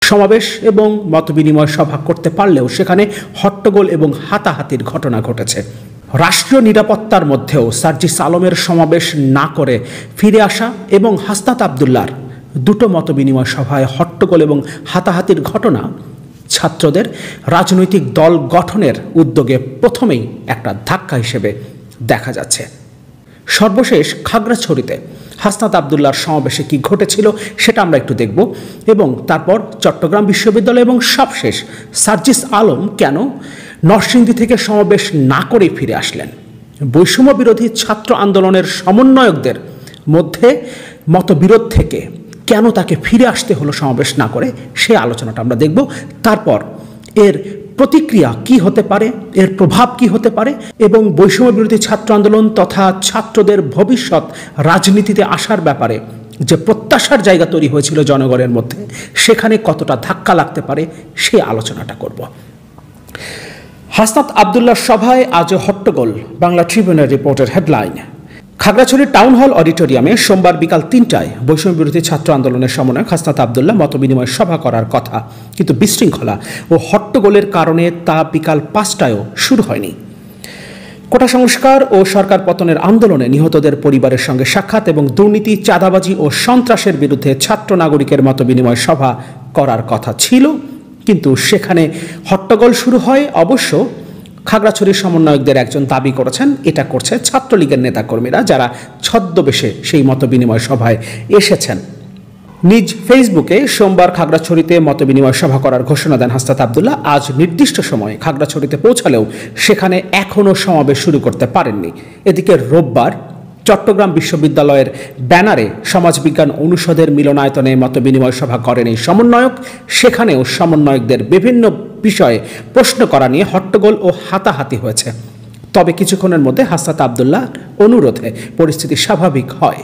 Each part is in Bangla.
সমাবেশ এবং মতবিনিময় সভা করতে পারলেও সেখানে হট্টগোল এবং হাতাহাতির ঘটনা ঘটেছে। রাষ্ট্রীয় নিরাপত্তার মধ্যেও সার্জিস আলমের সমাবেশ না করে ফিরে আসা এবং হাসনাত আবদুল্লাহর দুটো মতবিনিময় সভায় হট্টগোল এবং হাতাহাতির ঘটনা ছাত্রদের রাজনৈতিক দল গঠনের উদ্যোগে প্রথমেই একটা ধাক্কা হিসেবে দেখা যাচ্ছে। সর্বশেষ খাগড়াছড়িতে হাসনাত আবদুল্লাহর সমাবেশে কি ঘটেছিল সেটা আমরা একটু দেখব এবং তারপর চট্টগ্রাম বিশ্ববিদ্যালয় এবং সবশেষ সার্জিস আলম কেন নরসিংদী থেকে সমাবেশ না করে ফিরে আসলেন। বৈষম্য বিরোধী ছাত্র আন্দোলনের সমন্বয়কদের মধ্যে মতবিরোধ থেকে কেন তাকে ফিরে আসতে হলো সমাবেশ না করে, সে আলোচনাটা আমরা দেখব। তারপর এর প্রতিক্রিয়া কি হতে পারে, এর প্রভাব কি হতে পারে এবং বৈষম্য বিরোধী ছাত্র আন্দোলন তথা ছাত্রদের ভবিষ্যৎ রাজনীতিতে আসার ব্যাপারে যে প্রত্যাশার জায়গা তৈরি হয়েছিল জনগণের মধ্যে, সেখানে কতটা ধাক্কা লাগতে পারে সেই আলোচনাটা করব। হাসনাত আবদুল্লাহর সভায় আজও হট্টগোল, বাংলা ট্রিবিউনের রিপোর্টের হেডলাইন। খাগড়াছড়ির টাউন হল অডিটোরিয়ামে সোমবার বিকাল ৩টায় বৈষম্য বিরোধী ছাত্র আন্দোলনের সমন্বয়ক হাসনাত আবদুল্লাহ মতবিনিময় সভা করার কথা, কিন্তু বিশৃঙ্খলা ও হট্টগোলের কারণে তা বিকাল ৫টায়ও শুরু হয়নি। কোটা সংস্কার ও সরকার পতনের আন্দোলনে নিহতদের পরিবারের সঙ্গে সাক্ষাৎ এবং দুর্নীতি, চাঁদাবাজি ও সন্ত্রাসের বিরুদ্ধে ছাত্র নাগরিকের মতবিনিময় সভা করার কথা ছিল, কিন্তু সেখানে হট্টগোল শুরু হয়। অবশ্য খাগড়াছড়ির সমন্বয়কদের একজন দাবি করেছেন এটা করছে ছাত্রলীগের নেতাকর্মীরা, যারা ছদ্মবেশে সেই মতবিনিময় সভায় এসেছেন। নিজ ফেসবুকে সোমবার খাগড়াছড়িতে মতবিনিময় সভা করার ঘোষণা দেন হাসনাত আবদুল্লাহ। আজ নির্দিষ্ট সময়ে খাগড়াছড়িতে পৌঁছালেও সেখানে এখনও সমাবেশ শুরু করতে পারেননি। এদিকে রোববার চট্টগ্রাম বিশ্ববিদ্যালয়ের ব্যানারে সমাজবিজ্ঞান অনুষদের মিলনায়তনে মতবিনিময় সভা করেন এই সমন্বয়ক। সেখানেও সমন্বয়কদের বিভিন্ন বিষয়ে প্রশ্ন করা নিয়ে হট্টগোল ও হাতাহাতি হয়েছে। তবে কিছুক্ষণের মধ্যে হাসনাত আবদুল্লাহ অনুরোধে পরিস্থিতি স্বাভাবিক হয়।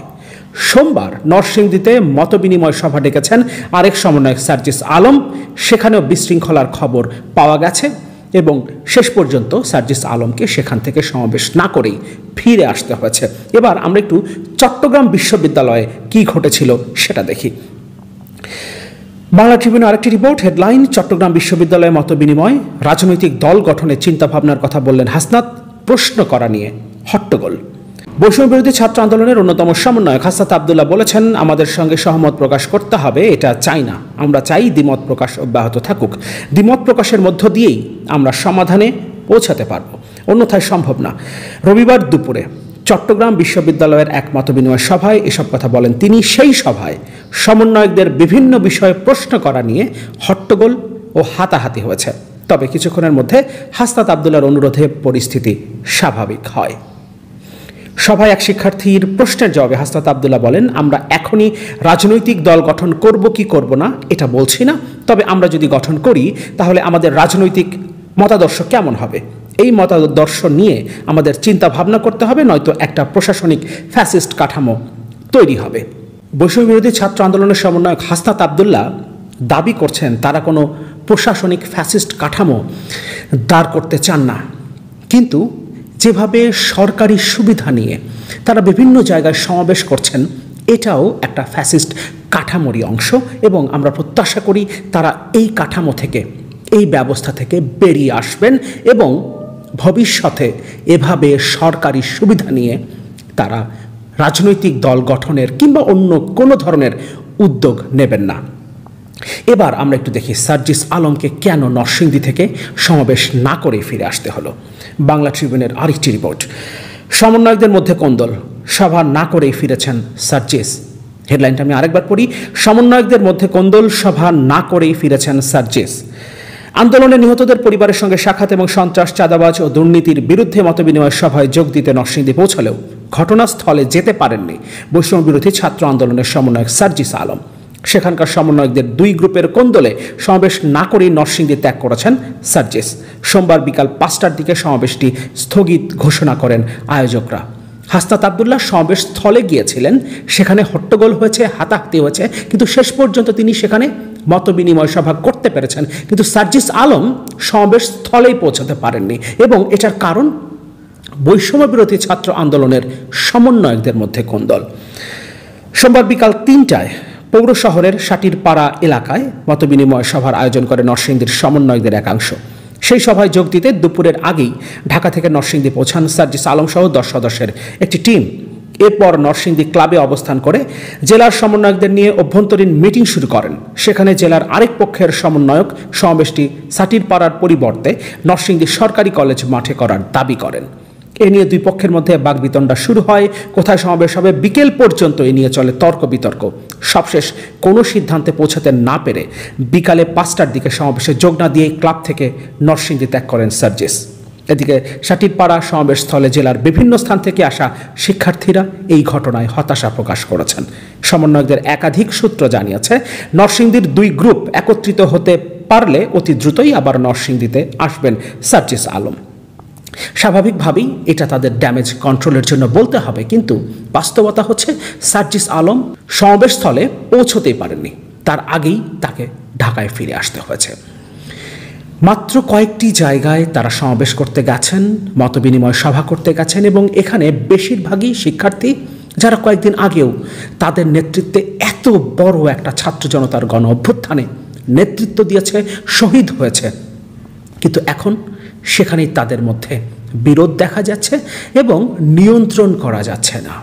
সোমবার নরসিংদীতে মতবিনিময় সভা ডেকেছেন আরেক সমন্বয়ক সার্জিস আলম। সেখানেও বিশৃঙ্খলার খবর পাওয়া গেছে এবং শেষ পর্যন্ত সার্জিস আলমকে সেখান থেকে সমাবেশ না করেই ফিরে আসতে হয়েছে। এবার আমরা একটু চট্টগ্রাম বিশ্ববিদ্যালয়ে কি ঘটেছিল সেটা দেখি। বাংলা ট্রিবিউনের আরেকটি রিপোর্ট, হেডলাইন। চট্টগ্রাম বিশ্ববিদ্যালয়ে মতবিনিময়, রাজনৈতিক দল গঠনের চিন্তাভাবনার কথা বললেন হাসনাত, প্রশ্ন করা নিয়ে হট্টগোল। বৈষম্য বিরোধী ছাত্র আন্দোলনের অন্যতম সমন্বয়ক হাসনাত আবদুল্লাহ বলেছেন, আমাদের সঙ্গে সহমত প্রকাশ করতে হবে, এটা চাই না। আমরা চাই দ্বিমত প্রকাশ অব্যাহত থাকুক। দ্বিমত প্রকাশের মধ্য দিয়েই আমরা সমাধানে পৌঁছাতে পারব, অন্যথায় সম্ভব না। রবিবার দুপুরে চট্টগ্রাম বিশ্ববিদ্যালয়ের এক মতবিনিময় সভায় এসব কথা বলেন তিনি। সেই সভায় সমন্বয়কদের বিভিন্ন বিষয়ে প্রশ্ন করা নিয়ে হট্টগোল ও হাতাহাতি হয়েছে। তবে কিছুক্ষণের মধ্যে হাসনাত আবদুল্লাহর অনুরোধে পরিস্থিতি স্বাভাবিক হয়। সভায় এক শিক্ষার্থীর প্রশ্নের জবাবে হাসনাত আবদুল্লাহ বলেন, আমরা এখনই রাজনৈতিক দল গঠন করব কি করব না এটা বলছি না, তবে আমরা যদি গঠন করি তাহলে আমাদের রাজনৈতিক মতাদর্শ কেমন হবে, এই মতাদর্শ নিয়ে আমাদের চিন্তা ভাবনা করতে হবে, নয়তো একটা প্রশাসনিক ফ্যাসিস্ট কাঠামো তৈরি হবে। বৈষম্য বিরোধী ছাত্র আন্দোলনের সমন্বয়ক হাসনাত আবদুল্লাহ দাবি করছেন তারা কোনো প্রশাসনিক ফ্যাসিস্ট কাঠামো দাঁড় করতে চান না, কিন্তু যেভাবে সরকারি সুবিধা নিয়ে তারা বিভিন্ন জায়গায় সমাবেশ করছেন, এটাও একটা ফ্যাসিস্ট কাঠামোরই অংশ এবং আমরা প্রত্যাশা করি তারা এই কাঠামো থেকে, এই ব্যবস্থা থেকে বেরিয়ে আসবেন এবং ভবিষ্যতে এভাবে সরকারি সুবিধা নিয়ে তারা রাজনৈতিক দল গঠনের কিংবা অন্য কোনো ধরনের উদ্যোগ নেবেন না। এবার আমরা একটু দেখি সার্জিস আলমকে কেন নরসিংদী থেকে সমাবেশ না করে ফিরে আসতে হলো। বাংলা ট্রিবিউনের আরেকটি রিপোর্ট, সমন্বয়কদের মধ্যে কোন্দল, সভা না করেই ফিরেছেন সার্জিস। হেডলাইনটা আমি আরেকবার পড়ি, সমন্বয়কদের মধ্যে কোন্দল, সভা না করেই ফিরেছেন সার্জিস। আন্দোলনে নিহতদের পরিবারের সঙ্গে সাক্ষাৎ এবং সন্ত্রাস, চাঁদাবাজ ও দুর্নীতির বিরুদ্ধে মতবিনিময় সভায় যোগ দিতে নরসিংদী পৌঁছালেও ঘটনাস্থলে যেতে পারেননি বৈষম্য বিরোধী ছাত্র আন্দোলনের সমন্বয়ক সার্জিস আলম। সেখানকার সমন্বয়কদের দুই গ্রুপের কোন্দলে সমাবেশ না করেই নরসিংদী ত্যাগ করেছেন সার্জিস। সোমবার বিকাল ৫টার দিকে সমাবেশটি স্থগিত ঘোষণা করেন আয়োজকরা। হাসনাত আবদুল্লাহ সমাবেশ স্থলে গিয়েছিলেন, সেখানে হট্টগোল হয়েছে, হাতাহাতি হয়েছে, কিন্তু শেষ পর্যন্ত তিনি সেখানে মতবিনিময় সভা করতে পেরেছেন, কিন্তু সার্জিস আলম সমাবেশ স্থলেই পৌঁছাতে পারেননি এবং এটার কারণ বৈষম্য বিরোধী ছাত্র আন্দোলনের সমন্বয়কদের মধ্যে কোন্দল। সোমবার বিকাল ৩টায় পৌর শহরের সাটিরপাড়া এলাকায় মতবিনিময় সভার আয়োজন করে নরসিংদীর সমন্বয়কদের একাংশ। সেই সভায় যোগ দিতে দুপুরের আগেই ঢাকা থেকে নরসিংদী পৌঁছান সার্জিস আলম সহ 10 সদস্যের একটি টিম। এরপর নরসিংদী ক্লাবে অবস্থান করে জেলার সমন্বয়কদের নিয়ে অভ্যন্তরীণ মিটিং শুরু করেন। সেখানে জেলার আরেক পক্ষের সমন্বয়ক সমাবেশটি সাটিরপাড়ার পরিবর্তে নরসিংদী সরকারি কলেজ মাঠে করার দাবি করেন। এ নিয়ে দুই পক্ষের মধ্যে বাগবিতণ্ডা শুরু হয়। কোথায় সমাবেশ হবে বিকেল পর্যন্ত এ নিয়ে চলে তর্ক বিতর্ক। সবশেষ কোনো সিদ্ধান্তে পৌঁছাতে না পেরে বিকালে 5টার দিকে সমাবেশে যোগ না দিয়ে ক্লাব থেকে নরসিংদী ত্যাগ করেন সার্জিস। এদিকে সাটিরপাড়া সমাবেশস্থলে জেলার বিভিন্ন স্থান থেকে আসা শিক্ষার্থীরা এই ঘটনায় হতাশা প্রকাশ করেছেন। সমন্বয়কদের একাধিক সূত্র জানিয়েছে, নরসিংদীর দুই গ্রুপ একত্রিত হতে পারলে অতি দ্রুতই আবার নরসিংদীতে আসবেন সার্জিস আলম। স্বাভাবিকভাবেই এটা তাদের ড্যামেজ কন্ট্রোলের জন্য বলতে হবে, কিন্তু বাস্তবতা হচ্ছে সার্জিস আলম সমাবেশস্থলে পৌঁছতেই পারেননি। তার আগেই তাকে ঢাকায় ফিরে আসতে হয়েছে। মাত্র কয়েকটি জায়গায় তারা সমাবেশ করতে গেছেন, মতবিনিময় সভা করতে গেছেন এবং এখানে বেশিরভাগই শিক্ষার্থী যারা কয়েকদিন আগেও তাদের নেতৃত্বে এত বড় একটা ছাত্র জনতার গণ অভ্যুত্থানে নেতৃত্ব দিয়েছে, শহীদ হয়েছে, কিন্তু এখন সেখানেই তাদের মধ্যে বিরোধ দেখা যাচ্ছে এবং নিয়ন্ত্রণ করা যাচ্ছে না।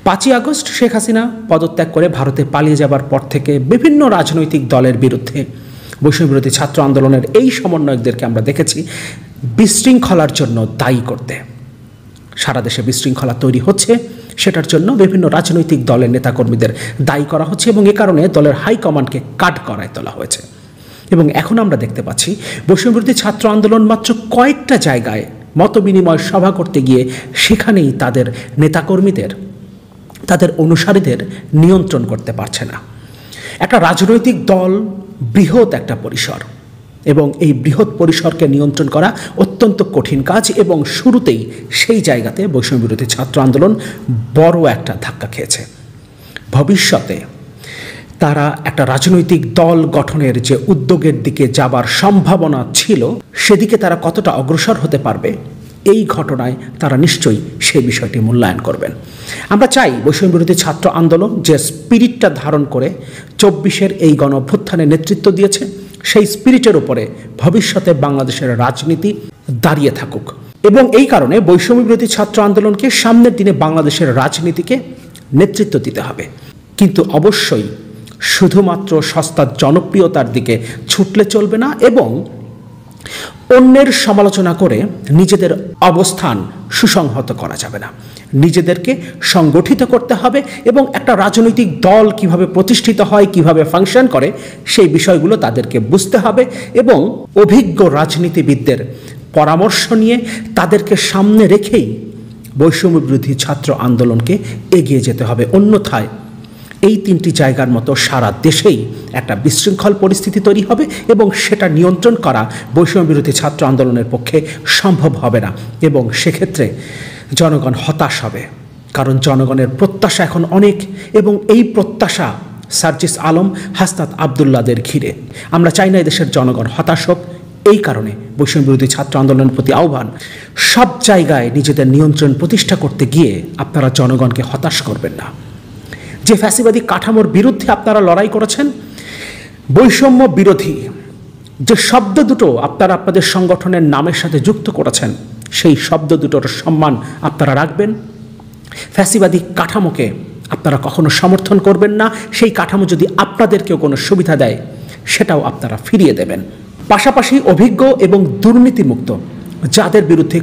5ই আগস্ট শেখ হাসিনা পদত্যাগ করে ভারতে পালিয়ে যাবার পর থেকে বিভিন্ন রাজনৈতিক দলের বিরুদ্ধে বৈষম্যবিরোধী ছাত্র আন্দোলনের এই সমন্বয়কদেরকে আমরা দেখেছি বিশৃঙ্খলার জন্য দায়ী করতে। সারা দেশে বিশৃঙ্খলা তৈরি হচ্ছে, সেটার জন্য বিভিন্ন রাজনৈতিক দলের নেতাকর্মীদের দায়ী করা হচ্ছে এবং এ কারণে দলের হাইকমান্ডকে কাঠ করায় তোলা হয়েছে। এবং এখন আমরা দেখতে পাচ্ছি বৈষম্যবিরোধী ছাত্র আন্দোলন মাত্র কয়েকটা জায়গায় মতবিনিময় সভা করতে গিয়ে সেখানেই তাদের নেতাকর্মীদের, তাদের অনুসারীদের নিয়ন্ত্রণ করতে পারছে না। একটা রাজনৈতিক দল বৃহৎ একটা পরিসর এবং এই বৃহৎ পরিসরকে নিয়ন্ত্রণ করা অত্যন্ত কঠিন কাজ এবং শুরুতেই সেই জায়গাতে বৈষম্যবিরোধী ছাত্র আন্দোলন বড় একটা ধাক্কা খেয়েছে। ভবিষ্যতে তারা একটা রাজনৈতিক দল গঠনের যে উদ্যোগের দিকে যাবার সম্ভাবনা ছিল, সেদিকে তারা কতটা অগ্রসর হতে পারবে এই ঘটনায় তারা নিশ্চয়ই সেই বিষয়টি মূল্যায়ন করবেন। আমরা চাই বৈষম্যবিরোধী ছাত্র আন্দোলন যে স্পিরিটটা ধারণ করে 24-এর এই গণ অভ্যুত্থানে নেতৃত্ব দিয়েছে, সেই স্পিরিটের উপরে ভবিষ্যতে বাংলাদেশের রাজনীতি দাঁড়িয়ে থাকুক এবং এই কারণে বৈষম্যবিরোধী ছাত্র আন্দোলনকে সামনের দিনে বাংলাদেশের রাজনীতিকে নেতৃত্ব দিতে হবে। কিন্তু অবশ্যই শুধুমাত্র সস্তা জনপ্রিয়তার দিকে ছুটলে চলবে না এবং অন্যের সমালোচনা করে নিজেদের অবস্থান সুসংহত করা যাবে না। নিজেদেরকে সংগঠিত করতে হবে এবং একটা রাজনৈতিক দল কিভাবে প্রতিষ্ঠিত হয়, কিভাবে ফাংশন করে, সেই বিষয়গুলো তাদেরকে বুঝতে হবে এবং অভিজ্ঞ রাজনীতিবিদদের পরামর্শ নিয়ে তাদেরকে সামনে রেখেই বৈষম্যবিরোধী ছাত্র আন্দোলনকে এগিয়ে যেতে হবে। অন্যথায় এই 3টি জায়গার মতো সারা দেশেই একটা বিশৃঙ্খল পরিস্থিতি তৈরি হবে এবং সেটা নিয়ন্ত্রণ করা বৈষম্যবিরোধী ছাত্র আন্দোলনের পক্ষে সম্ভব হবে না এবং সেক্ষেত্রে জনগণ হতাশ হবে, কারণ জনগণের প্রত্যাশা এখন অনেক এবং এই প্রত্যাশা সার্জিস আলম, হাসনাত আবদুল্লাহদের ঘিরে। আমরা চাই না এদেশের জনগণ হতাশ হোক। এই কারণে বৈষম্যবিরোধী ছাত্র আন্দোলনের প্রতি আহ্বান, সব জায়গায় নিজেদের নিয়ন্ত্রণ প্রতিষ্ঠা করতে গিয়ে আপনারা জনগণকে হতাশ করবেন না। যে ফ্যাসিবাদী কাঠামোর বিরুদ্ধে আপনারা লড়াই করেছেন, বৈষম্য বিরোধী যে শব্দ দুটো আপনারা আপনাদের সংগঠনের নামের সাথে যুক্ত করেছেন, সেই শব্দ দুটোর সম্মান আপনারা রাখবেন। ফ্যাসিবাদী কাঠামোকে আপনারা কখনো সমর্থন করবেন না। সেই কাঠামো যদি আপনাদেরকেও কোনো সুবিধা দেয়, সেটাও আপনারা ফিরিয়ে দেবেন। পাশাপাশি অভিজ্ঞ এবং দুর্নীতিমুক্ত যাদের বিরুদ্ধে